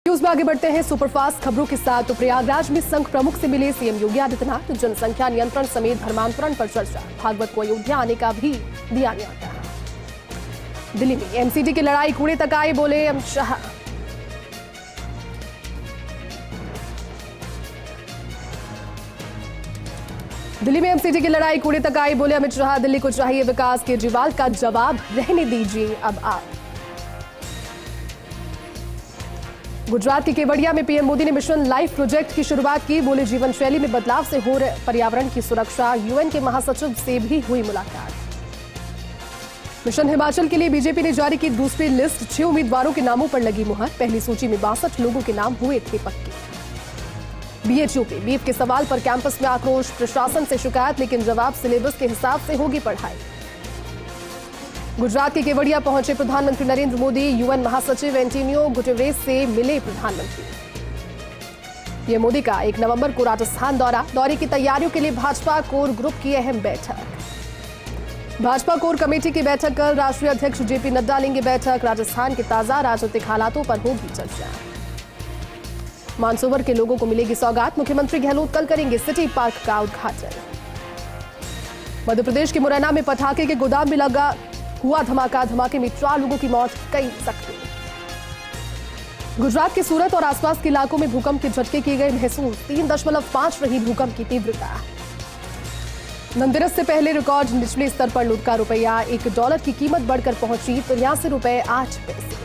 News में आगे बढ़ते हैं सुपरफास्ट खबरों के साथ। तो प्रयागराज में संघ प्रमुख से मिले सीएम योगी आदित्यनाथ। जनसंख्या नियंत्रण समेत धर्मांतरण पर चर्चा। भागवत को अयोध्या आने का भी दिया न्योता। दिल्ली में एमसीडी की लड़ाई कूड़े तक आए, बोले अमित शाह। दिल्ली में एमसीडी की लड़ाई कूड़े तक आई, बोले अमित शाह। दिल्ली को चाहिए विकास, केजरीवाल का जवाब रहने दीजिए अब आप। गुजरात के केवड़िया में पीएम मोदी ने मिशन लाइफ प्रोजेक्ट की शुरुआत की, बोले जीवन शैली में बदलाव से हो रहे पर्यावरण की सुरक्षा। यूएन के महासचिव से भी हुई मुलाकात। मिशन हिमाचल के लिए बीजेपी ने जारी की दूसरी लिस्ट। 6 उम्मीदवारों के नामों पर लगी मुहर। पहली सूची में 62 लोगों के नाम हुए थे पक्के। बीएचयू पे बीफ के सवाल पर कैंपस में आक्रोश। प्रशासन से शिकायत, लेकिन जवाब सिलेबस के हिसाब से होगी पढ़ाई। गुजरात के केवड़िया पहुंचे प्रधानमंत्री नरेंद्र मोदी। यूएन महासचिव एंटोनियो गुटेरेस से मिले प्रधानमंत्री। ये मोदी का 1 नवंबर को राजस्थान दौरे की तैयारियों के लिए भाजपा कोर ग्रुप की अहम बैठक। भाजपा कोर कमेटी की बैठक कल। राष्ट्रीय अध्यक्ष जेपी नड्डा लेंगे बैठक। राजस्थान के ताजा राजनीतिक हालातों पर होगी चर्चा। मानसरोवर के लोगों को मिलेगी सौगात। मुख्यमंत्री गहलोत कल करेंगे सिटी पार्क का उद्घाटन। मध्य प्रदेश के मुरैना में पटाखे के गोदाम में हुआ धमाका। धमाके में 4 लोगों की मौत, कई जख्मी। गुजरात के सूरत और आसपास के इलाकों में भूकंप के झटके किए गए महसूस। 3.5 रही भूकंप की तीव्रता। धनतेरस से पहले रिकॉर्ड निचले स्तर पर लुढ़का रुपया। $1 की कीमत बढ़कर पहुंची 83 रुपए 8 पैसे।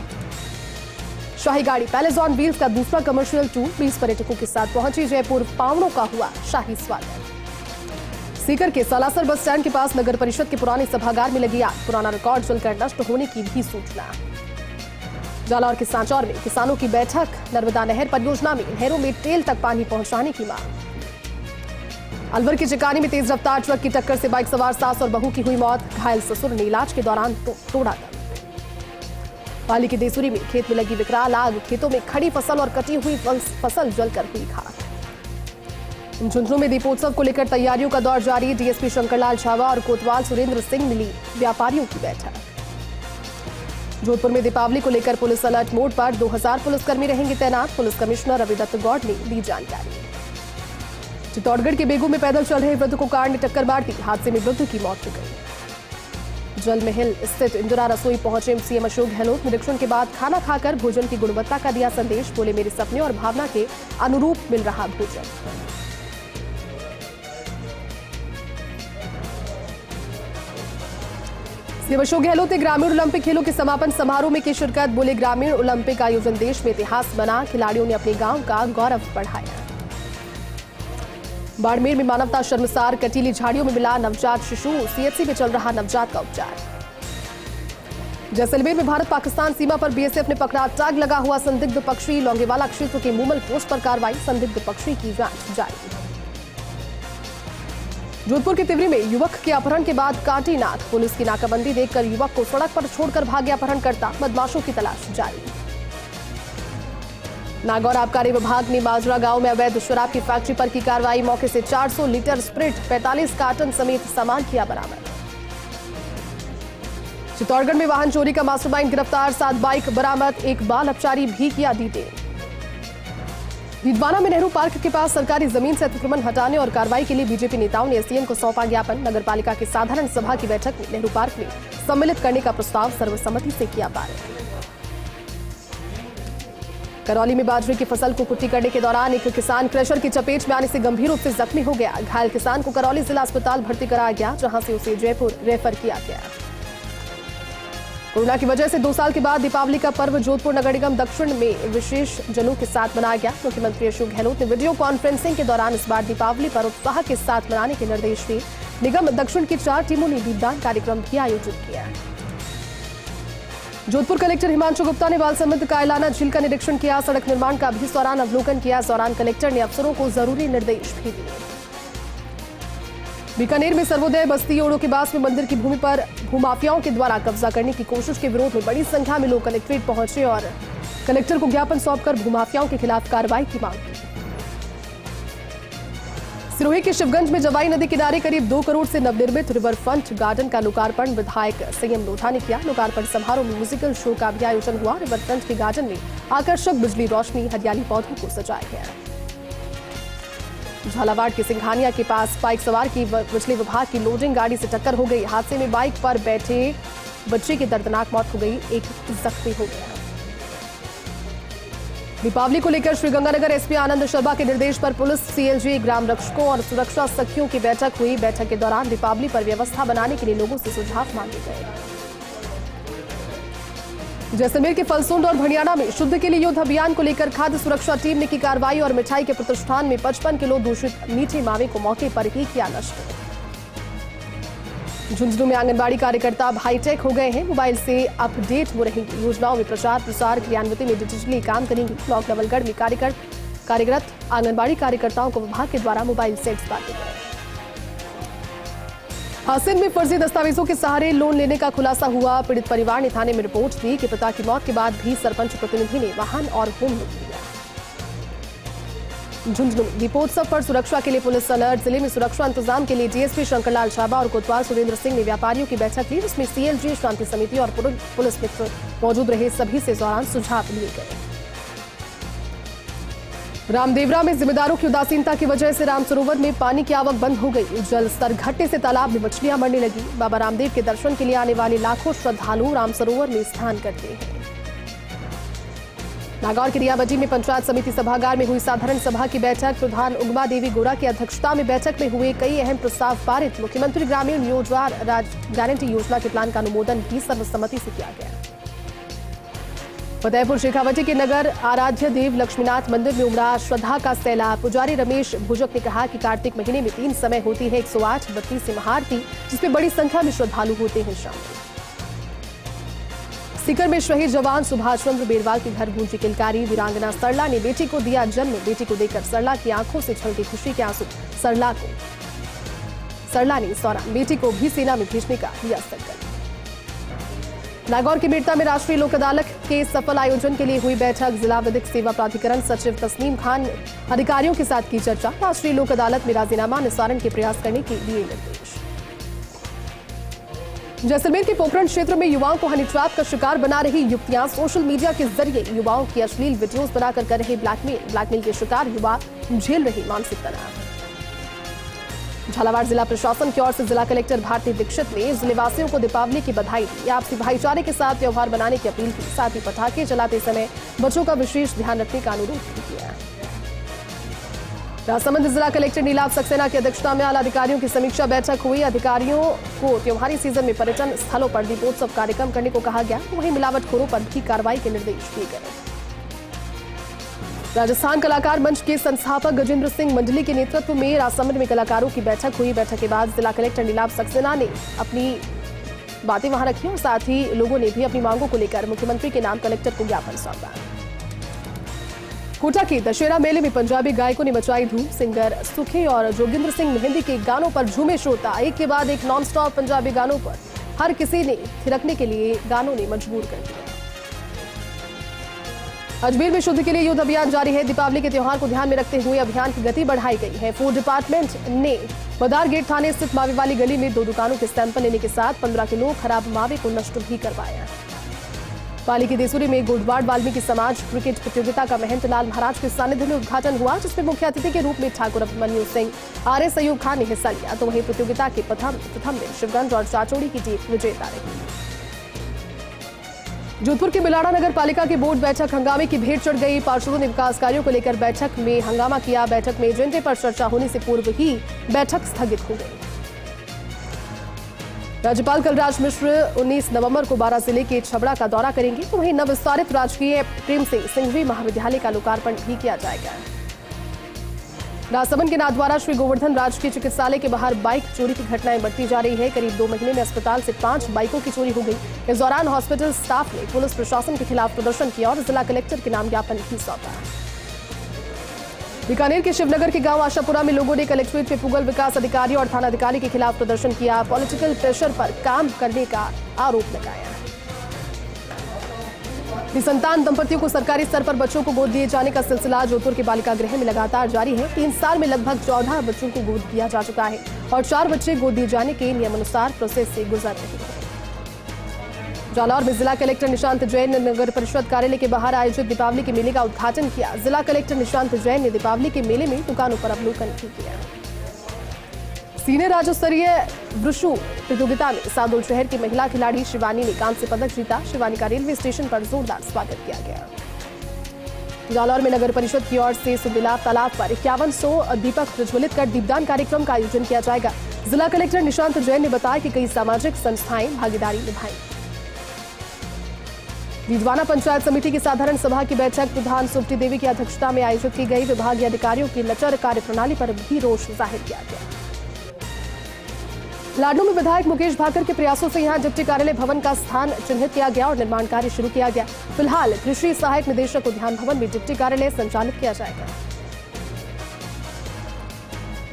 शाही गाड़ी पैलेस ऑन व्हील्स का दूसरा कमर्शियल टूर। 20 पर्यटकों के साथ पहुंची जयपुर। पावड़ों का हुआ शाही स्वागत। सीकर के सालासर बस स्टैंड के पास नगर परिषद के पुराने सभागार में लगी आग। पुराना रिकॉर्ड जलकर नष्ट होने की भी सूचना। जालौर के सांचौर में किसानों की बैठक। नर्मदा नहर परियोजना में नहरों में टेल तक पानी पहुंचाने की मांग। अलवर की चिकानी में तेज रफ्तार ट्रक की टक्कर से बाइक सवार सास और बहू की हुई मौत। घायल ससुर ने इलाज के दौरान तोड़ा दम। पाली के देसुरी में खेत में लगी विकराल आग। खेतों में खड़ी फसल और कटी हुई फसल जलकर हुई खाक। झुंझुनू में दीपोत्सव को लेकर तैयारियों का दौर जारी। डीएसपी शंकरलाल छावा और कोतवाल सुरेंद्र सिंह मिली व्यापारियों की बैठक। जोधपुर में दीपावली को लेकर पुलिस अलर्ट मोड पर। 2000 पुलिसकर्मी रहेंगे तैनात। पुलिस कमिश्नर रविदत्त गौड़ ने दी जानकारी। चित्तौड़गढ़ के बेगू में पैदल चल रहे वृद्ध को कार ने टक्कर मार दी। हादसे में वृद्ध की मौत हो गई। जल महल स्थित इंदिरा रसोई पहुंचे सीएम अशोक गहलोत। निरीक्षण के बाद खाना खाकर भोजन की गुणवत्ता का दिया संदेश। बोले मेरे सपने और भावना के अनुरूप मिल रहा भोजन। सीएम अशोक गहलोत ने ग्रामीण ओलंपिक खेलों के समापन समारोह में की शिरकत। बोले ग्रामीण ओलंपिक आयोजन देश में इतिहास बना। खिलाड़ियों ने अपने गांव का गौरव बढ़ाया। बाड़मेर में मानवता शर्मसार। कटीली झाड़ियों में मिला नवजात शिशु। सीएचसी में चल रहा नवजात का उपचार। जैसलमेर में भारत पाकिस्तान सीमा पर बीएसएफ ने पकड़ा टैग लगा हुआ संदिग्ध पक्षी। लौंगेवाला क्षेत्र के मूमल पोस्ट पर कार्रवाई। संदिग्ध पक्षी की जांच जारी। जोधपुर के तिवरी में युवक के अपहरण के बाद काटी नाक। पुलिस की नाकाबंदी देखकर युवक को सड़क पर छोड़कर भागे अपहरणकर्ता। बदमाशों की तलाश जारी। नागौर आबकारी विभाग ने बाजरा गांव में अवैध शराब की फैक्ट्री पर की कार्रवाई। मौके से 400 लीटर स्प्रिट, 45 कार्टन समेत सामान किया बरामद। चित्तौड़गढ़ में वाहन चोरी का मास्टरमाइंड गिरफ्तार। 7 बाइक बरामद। एक बाल अपचारी भी किया डिटेन। हिंदवाड़ा में नेहरू पार्क के पास सरकारी जमीन से अतिक्रमण हटाने और कार्रवाई के लिए बीजेपी नेताओं ने एसडीएम को सौंपा ज्ञापन। नगरपालिका की साधारण सभा की बैठक में नेहरू पार्क में सम्मिलित करने का प्रस्ताव सर्वसम्मति से किया पारित। करौली में बाजरे की फसल को कुट्टी करने के दौरान एक किसान क्रशर की चपेट में आने से गंभीर रूप से जख्मी हो गया। घायल किसान को करौली जिला अस्पताल भर्ती कराया गया, जहां से उसे जयपुर रेफर किया गया। कोरोना की वजह से 2 साल के बाद दीपावली का पर्व जोधपुर नगर निगम दक्षिण में विशेष जनों के साथ मनाया गया। मुख्यमंत्री अशोक गहलोत ने वीडियो कॉन्फ्रेंसिंग के दौरान इस बार दीपावली पर उत्साह के साथ मनाने के निर्देश दिए। निगम दक्षिण की 4 टीमों ने दीपदान कार्यक्रम भी आयोजित किया। जोधपुर कलेक्टर हिमांशु गुप्ता ने बालसमंद कायलाना झील का निरीक्षण किया। सड़क निर्माण का भी इस दौरान अवलोकन किया। इस दौरान कलेक्टर ने अफसरों को जरूरी निर्देश भी दिए। बीकानेर में सर्वोदय बस्ती ओड़ो के पास में मंदिर की भूमि पर भूमाफियाओं के द्वारा कब्जा करने की कोशिश के विरोध में बड़ी संख्या में लोग कलेक्ट्रेट पहुंचे और कलेक्टर को ज्ञापन सौंपकर भूमाफियाओं के खिलाफ कार्रवाई की मांग की। सिरोही के शिवगंज में जवाई नदी किनारे करीब 2 करोड़ से नवनिर्मित रिवर फ्रंट गार्डन का लोकार्पण विधायक संयम लोधा ने किया। लोकार्पण समारोह में म्यूजिकल शो का भी आयोजन हुआ। रिवर फ्रंट के गार्डन में आकर्षक बिजली रोशनी, हरियाली पौधों को सजाया गया। झालावाड़ के सिंघानिया के पास बाइक सवार की बिजली विभाग की लोडिंग गाड़ी से टक्कर हो गई। हादसे में बाइक पर बैठे बच्चे की दर्दनाक मौत हो गई, एक जख्मी हो गया। दीपावली को लेकर श्रीगंगानगर एसपी आनंद शर्मा के निर्देश पर पुलिस, सीएलजी, ग्राम रक्षकों और सुरक्षा सखियों की बैठक हुई। बैठक के दौरान दीपावली पर व्यवस्था बनाने के लिए लोगों से सुझाव मांगे गए। जैसलमेर के फलसूंड और भड़ियाना में शुद्ध के लिए युद्ध अभियान को लेकर खाद्य सुरक्षा टीम ने की कार्रवाई और मिठाई के प्रतिष्ठान में 55 किलो दूषित मीठे मावे को मौके पर ही किया नष्ट। झुंझुनू में आंगनबाड़ी कार्यकर्ता अब हाईटेक हो गए हैं। मोबाइल से अपडेट हो रहेंगी। योजनाओं में प्रचार प्रसार, क्रियान्विति में डिजिटली काम करेंगी। ब्लॉक नवलगढ़ में कार्यरत आंगनबाड़ी कार्यकर्ताओं को विभाग के द्वारा मोबाइल सेट्स बांटे गए। हासिन में फर्जी दस्तावेजों के सहारे लोन लेने का खुलासा हुआ। पीड़ित परिवार ने थाने में रिपोर्ट दी कि पिता की मौत के बाद भी सरपंच प्रतिनिधि ने वाहन और होम लोन लिया। झुंझुनू में दीपोत्सव पर सुरक्षा के लिए पुलिस अलर्ट। जिले में सुरक्षा इंतजाम के लिए डीएसपी शंकरलाल छाबा और कोतवाल सुरेंद्र सिंह ने व्यापारियों की बैठक ली, जिसमें सीएलजी, शांति समिति और पुलिस मित्र मौजूद रहे। सभी से दौरान सुझाव लिए गए। रामदेवरा में जिम्मेदारों की उदासीनता की वजह से रामसरोवर में पानी की आवक बंद हो गई। जल स्तर घटने से तालाब में मछलियां मरने लगी। बाबा रामदेव के दर्शन के लिए आने वाले लाखों श्रद्धालु रामसरोवर में स्नान करते हैं। नागौर के रियाबजी में पंचायत समिति सभागार में हुई साधारण सभा की बैठक। प्रधान उगमा देवी गोरा की अध्यक्षता में बैठक में हुए कई अहम प्रस्ताव पारित। मुख्यमंत्री ग्रामीण रोजगार गारंटी योजना के प्लान का अनुमोदन भी सर्वसम्मति से किया गया। फतेहपुर शेखावटी के नगर आराध्य देव लक्ष्मीनाथ मंदिर में उमड़ा श्रद्धा का सैलाब। पुजारी रमेश भुजक ने कहा कि कार्तिक महीने में 3 समय होती है 108 32 महाआरती, जिसमें बड़ी संख्या में श्रद्धालु होते हैं शामिल। सीकर में शहीद जवान सुभाष चंद्र बेरवाल के घर गूंजी किलकारी। वीरांगना सरला ने बेटी को दिया जन्म। बेटी को देकर सरला की आंखों से छलके खुशी के आंसू। सरला ने इस दौरान बेटी को भी सेना में भेजने का दिया संकल्प। नागौर के मेड़ता में राष्ट्रीय लोक अदालत के सफल आयोजन के लिए हुई बैठक। जिला विधिक सेवा प्राधिकरण सचिव तस्नीम खान ने अधिकारियों के साथ की चर्चा। राष्ट्रीय लोक अदालत में राजीनामा निस्तारण के प्रयास करने के दिए निर्देश। जैसलमेर के पोखरण क्षेत्र में युवाओं को हनी ट्रैप का शिकार बना रही युवतियां सोशल मीडिया के जरिए युवाओं की अश्लील वीडियोस बनाकर कर रहे ब्लैकमेल के शिकार युवा झेल रहे मानसिक तनाव। झालावाड़ जिला प्रशासन की ओर से जिला कलेक्टर भारती दीक्षित ने जिलेवासियों को दीपावली की बधाई दी। आपसी भाईचारे के साथ त्योहार मनाने की अपील की। साथ ही पटाखे जलाते समय बच्चों का विशेष ध्यान रखने का अनुरोध भी किया। राजसमंद जिला कलेक्टर नीलाभ सक्सेना की अध्यक्षता में आला अधिकारियों की समीक्षा बैठक हुई। अधिकारियों को त्योहारी सीजन में पर्यटन स्थलों पर दीपोत्सव कार्यक्रम करने को कहा गया। वहीं मिलावटखोरों पर भी कार्रवाई के निर्देश दिए गए। राजस्थान कलाकार मंच के संस्थापक गजेंद्र सिंह मंडली के नेतृत्व में राजसमंद में कलाकारों की बैठक हुई। बैठक के बाद जिला कलेक्टर नीलाभ सक्सेना ने अपनी बातें वहां रखी और साथ ही लोगों ने भी अपनी मांगों को लेकर मुख्यमंत्री के नाम कलेक्टर को ज्ञापन सौंपा। कोटा के दशहरा मेले में पंजाबी गायकों ने मचाई धूम। सिंगर सुखी और जोगिंद्र सिंह मेहंदी के गानों पर झूमे श्रोता। एक के बाद एक नॉनस्टॉप पंजाबी गानों पर हर किसी ने थिरकने के लिए गानों ने मजबूर कर दिया। अजमेर में शुद्ध के लिए युद्ध अभियान जारी है। दीपावली के त्योहार को ध्यान में रखते हुए अभियान की गति बढ़ाई गई है। फूड डिपार्टमेंट ने मदार गेट थाने स्थित मावे वाली गली में 2 दुकानों के सैंपल लेने के साथ 15 किलो खराब मावे को नष्ट भी करवाया। पाली की देसुरी में गोडवाड़ वाल्मीकि समाज क्रिकेट प्रतियोगिता का महंत लाल महाराज के सानिध्य में उद्घाटन हुआ, जिसमें मुख्य अतिथि के रूप में ठाकुर अभिमन्यु सिंह, आरएस अयूब खान ने हिस्सा लिया। तो वहीं प्रतियोगिता के प्रथम दिन शिवगंज और चाचौड़ी की टीम विजेता रही। जोधपुर के बिलाड़ा नगर पालिका की बोर्ड बैठक हंगामे की भेंट चढ़ गई। पार्षदों ने विकास कार्यों को लेकर बैठक में हंगामा किया। बैठक में एजेंडे पर चर्चा होने से पूर्व ही बैठक स्थगित हो गई। राज्यपाल कलराज मिश्र 19 नवंबर को बारां जिले के छबड़ा का दौरा करेंगे। तो वहीं नवविस्तारित राजकीय प्रेम सिंह सिंघवी महाविद्यालय का लोकार्पण भी किया जाएगा। राजसमंद के नाथद्वारा श्री गोवर्धन राजकीय चिकित्सालय के बाहर बाइक चोरी की घटनाएं बढ़ती जा रही है। करीब 2 महीने में अस्पताल से 5 बाइकों की चोरी हो गई। इस दौरान हॉस्पिटल स्टाफ ने पुलिस प्रशासन के खिलाफ प्रदर्शन किया और जिला कलेक्टर के नाम ज्ञापन भी सौंपा। बीकानेर के शिवनगर के गांव आशापुरा में लोगों ने कलेक्ट्रेट में पुगल विकास अधिकारी और थानाधिकारी के खिलाफ प्रदर्शन किया। पॉलिटिकल प्रेशर पर काम करने का आरोप लगाया। निसंतान दंपतियों को सरकारी स्तर पर बच्चों को गोद दिए जाने का सिलसिला जोधपुर के बालिका गृह में लगातार जारी है। 3 साल में लगभग 14 बच्चों को गोद दिया जा चुका है और 4 बच्चे गोद दिए जाने के नियमानुसार प्रोसेस से गुजर रहे हैं। जालौर में जिला कलेक्टर निशांत जैन ने नगर परिषद कार्यालय के बाहर आयोजित दीपावली के मेले का उद्घाटन किया। जिला कलेक्टर निशांत जैन ने दीपावली के मेले में दुकानों पर अवलोकन भी किया। सीनियर राज्य स्तरीय वुशु प्रतियोगिता में सादुल शहर की महिला खिलाड़ी शिवानी ने कांस्य पदक जीता। शिवानी का रेलवे स्टेशन पर जोरदार स्वागत किया गया। जालौर में नगर परिषद की ओर से सुबिला तालाब पर 5100 दीपक प्रज्वलित कर दीपदान कार्यक्रम का आयोजन किया जाएगा। जिला कलेक्टर निशांत जैन ने बताया कि कई सामाजिक संस्थाएं भागीदारी निभाएंगी। दीदवाना पंचायत समिति की साधारण सभा की बैठक प्रधान सुप्टी देवी की अध्यक्षता में आयोजित की गई। विभागीय अधिकारियों की लचर कार्यप्रणाली पर भी रोष जाहिर किया गया। लाडनू में विधायक मुकेश भाकर के प्रयासों से यहां डिप्टी कार्यालय भवन का स्थान चिन्हित किया गया और निर्माण कार्य शुरू किया गया। फिलहाल कृषि सहायक निदेशक उद्यान भवन में डिप्टी कार्यालय संचालित किया जाएगा।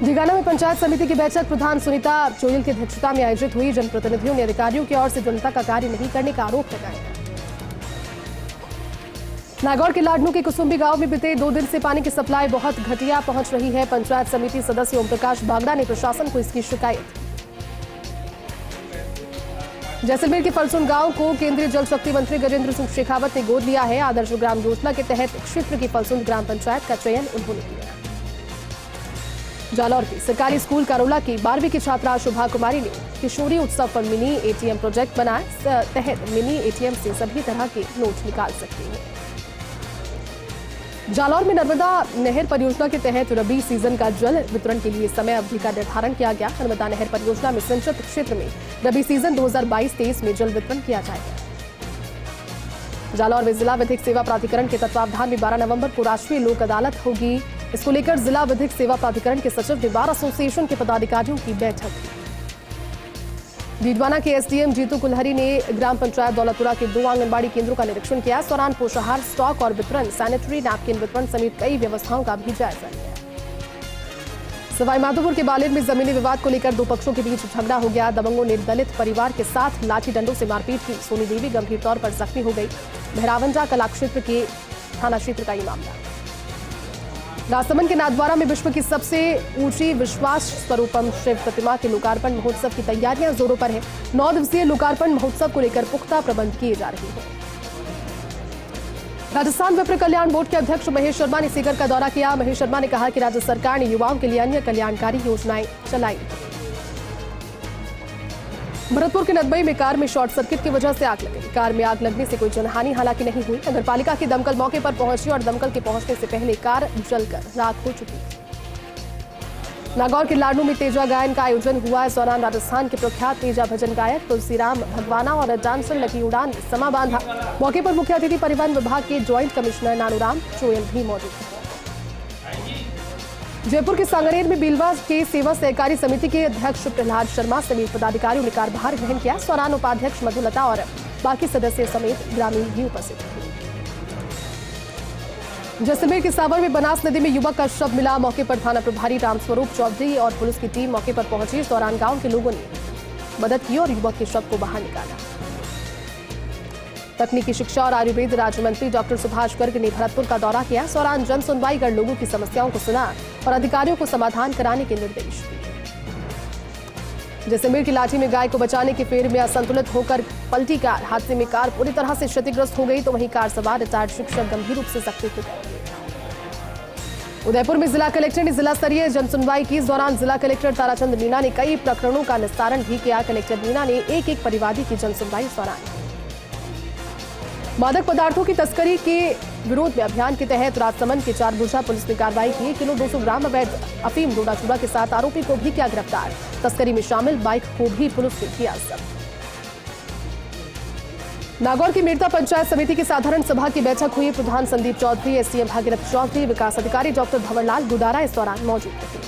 दिगाना में पंचायत समिति की बैठक प्रधान सुनीता चोयल की अध्यक्षता में आयोजित हुई। जनप्रतिनिधियों ने अधिकारियों की ओर से जनता का कार्य नहीं करने का आरोप लगाया। नागौर के लाडनू के कुसुम्बी गांव में बीते 2 दिन से पानी की सप्लाई बहुत घटिया पहुंच रही है। पंचायत समिति सदस्य ओम प्रकाश बागड़ा ने प्रशासन को इसकी शिकायत। जैसलमेर के फलसुन गांव को केंद्रीय जल शक्ति मंत्री गजेंद्र सिंह शेखावत ने गोद लिया है। आदर्श ग्राम योजना के तहत क्षेत्र की फलसुन ग्राम पंचायत का चयन उन्होंने किया। जालौर के सरकारी स्कूल कारोला की 12वीं की छात्रा शुभा कुमारी ने किशोरी उत्सव पर मिनी एटीएम प्रोजेक्ट बनाया। तहत मिनी एटीएम से सभी तरह के नोट निकाल सकती है। जालौर में नर्मदा नहर परियोजना के तहत रबी सीजन का जल वितरण के लिए समय अवधि का निर्धारण किया गया। नर्मदा नहर परियोजना में सिंचित क्षेत्र में रबी सीजन 2022-23 में जल वितरण किया जाएगा। जालौर में जिला विधिक सेवा प्राधिकरण के तत्वावधान में 12 नवंबर को राष्ट्रीय लोक अदालत होगी। इसको लेकर जिला विधिक सेवा प्राधिकरण के सचिव ने बार एसोसिएशन के पदाधिकारियों की बैठक की। दीदवाना के एसडीएम जीतू कुल्हरी ने ग्राम पंचायत दौलतपुरा के 2 आंगनबाड़ी केंद्रों का निरीक्षण किया। इस दौरान पोषाहार स्टॉक और वितरण, सैनिटरी नैपकिन वितरण समेत कई व्यवस्थाओं का भी जायजा लिया। सवाईमाधोपुर के बालेर में जमीनी विवाद को लेकर 2 पक्षों के बीच झगड़ा हो गया। दबंगों ने दलित परिवार के साथ लाठी डंडों से मारपीट की। सोनी देवी गंभीर तौर पर जख्मी हो गई। भैरावंजा कला क्षेत्र के थाना क्षेत्र का ये मामला। राजसमंद के नाथद्वारा में विश्व की सबसे ऊंची विश्वास स्वरूपम शिव प्रतिमा के लोकार्पण महोत्सव की तैयारियां जोरों पर है। 9 दिवसीय लोकार्पण महोत्सव को लेकर पुख्ता प्रबंध किए जा रहे हैं। राजस्थान विप्र कल्याण बोर्ड के अध्यक्ष महेश शर्मा ने सीकर का दौरा किया। महेश शर्मा ने कहा कि राज्य सरकार ने युवाओं के लिए अन्य कल्याणकारी योजनाएं चलाई। भरतपुर के नदबई में कार में शॉर्ट सर्किट की वजह से आग लग गई। कार में आग लगने से कोई जनहानि हालांकि नहीं हुई। नगरपालिका की दमकल मौके पर पहुंची और दमकल के पहुंचने से पहले कार जलकर राख हो चुकी। नागौर के लाडनू में तेजा गायन का आयोजन हुआ। इस दौरान राजस्थान के प्रख्यात तेजा भजन गायक तुलसीराम भगवाना और डांसर लकी उड़ान ने समा बांधा। मौके पर मुख्य अतिथि परिवहन विभाग के ज्वाइंट कमिश्नर नानूराम चोयल भी मौजूद थे। जयपुर के सांगनेर में बीलवा के सेवा सहकारी समिति के अध्यक्ष प्रहलाद शर्मा समेत पदाधिकारियों ने कार्यभार ग्रहण किया। इस दौरान उपाध्यक्ष मधुलता और बाकी सदस्य समेत ग्रामीण भी उपस्थित थे। जैसलमेर के सावर में बनास नदी में युवक का शव मिला। मौके पर थाना प्रभारी रामस्वरूप चौधरी और पुलिस की टीम मौके पर पहुंची। इस दौरान गांव के लोगों ने मदद की और युवक के शव को बाहर निकाला। तकनीकी शिक्षा और आयुर्वेद राज्य मंत्री डॉक्टर सुभाष गर्ग ने भरतपुर का दौरा किया। इस दौरान जन सुनवाई कर लोगों की समस्याओं को सुना और अधिकारियों को समाधान कराने के निर्देश दिए। जैसलमेर की लाठी में गाय को बचाने के फेर में असंतुलित होकर पलटी कार। हादसे में कार पूरी तरह से क्षतिग्रस्त हो गई तो वहीं कार सवार रिटायर्ड शिक्षक गंभीर रूप से जख्मी हो गए। उदयपुर में जिला कलेक्टर ने जिला स्तरीय जनसुनवाई की। इस दौरान जिला कलेक्टर ताराचंद मीणा ने कई प्रकरणों का निस्तारण भी किया। कलेक्टर मीणा ने एक परिवादी की जनसुनवाई इस दौरान। मादक पदार्थों की तस्करी के विरोध में अभियान के तहत राजसमंद के 4 बुरजा पुलिस ने कार्रवाई की। 1 किलो 200 ग्राम अवैध अफीम डोडा चूड़ा के साथ आरोपी को भी किया गिरफ्तार। तस्करी में शामिल बाइक को भी पुलिस ने किया जब्त। नागौर की मेड़ता पंचायत समिति की साधारण सभा की बैठक हुई। प्रधान संदीप चौधरी, एसडीएम भागीरथ चौधरी, विकास अधिकारी डॉक्टर भंवरलाल गुदारा इस दौरान मौजूद थे।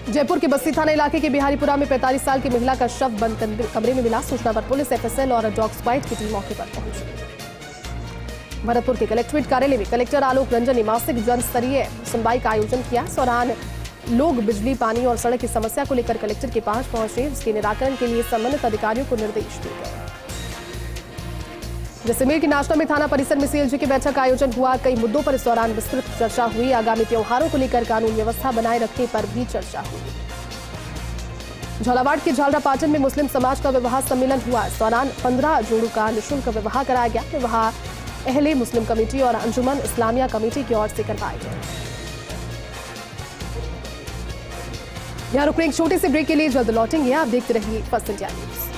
जयपुर के बस्ती थाना इलाके के बिहारीपुरा में 45 साल की महिला का शव बंद कमरे में मिला। सूचना पर पुलिस, एफएसएल और डॉग स्क्वाड की टीम मौके पर पहुंची। भरतपुर के कलेक्ट्रेट कार्यालय में कलेक्टर आलोक रंजन ने मासिक जन स्तरीय सुनवाई का आयोजन किया। इस दौरान लोग बिजली, पानी और सड़क की समस्या को लेकर कलेक्टर के पास पहुंचे। उसके निराकरण के लिए संबंधित अधिकारियों को निर्देश दिए गए। जैसलमेर के नाचना में थाना परिसर में सीएलजी की बैठक का आयोजन हुआ। कई मुद्दों पर इस दौरान विस्तृत चर्चा हुई। आगामी त्योहारों को लेकर कानून व्यवस्था बनाए रखने पर भी चर्चा हुई। झालावाड़ के झालरापाटन में मुस्लिम समाज का विवाह सम्मेलन हुआ। इस दौरान 15 जोड़ों का निःशुल्क विवाह कराया गया। विवाह अहले मुस्लिम कमेटी और अंजुमन इस्लामिया कमेटी की ओर से करवाए गए। यहाँ रुकने एक छोटे से ब्रेक के लिए जल्द लौटेंगे। आप देखते रहिए फर्स्ट इंडिया न्यूज।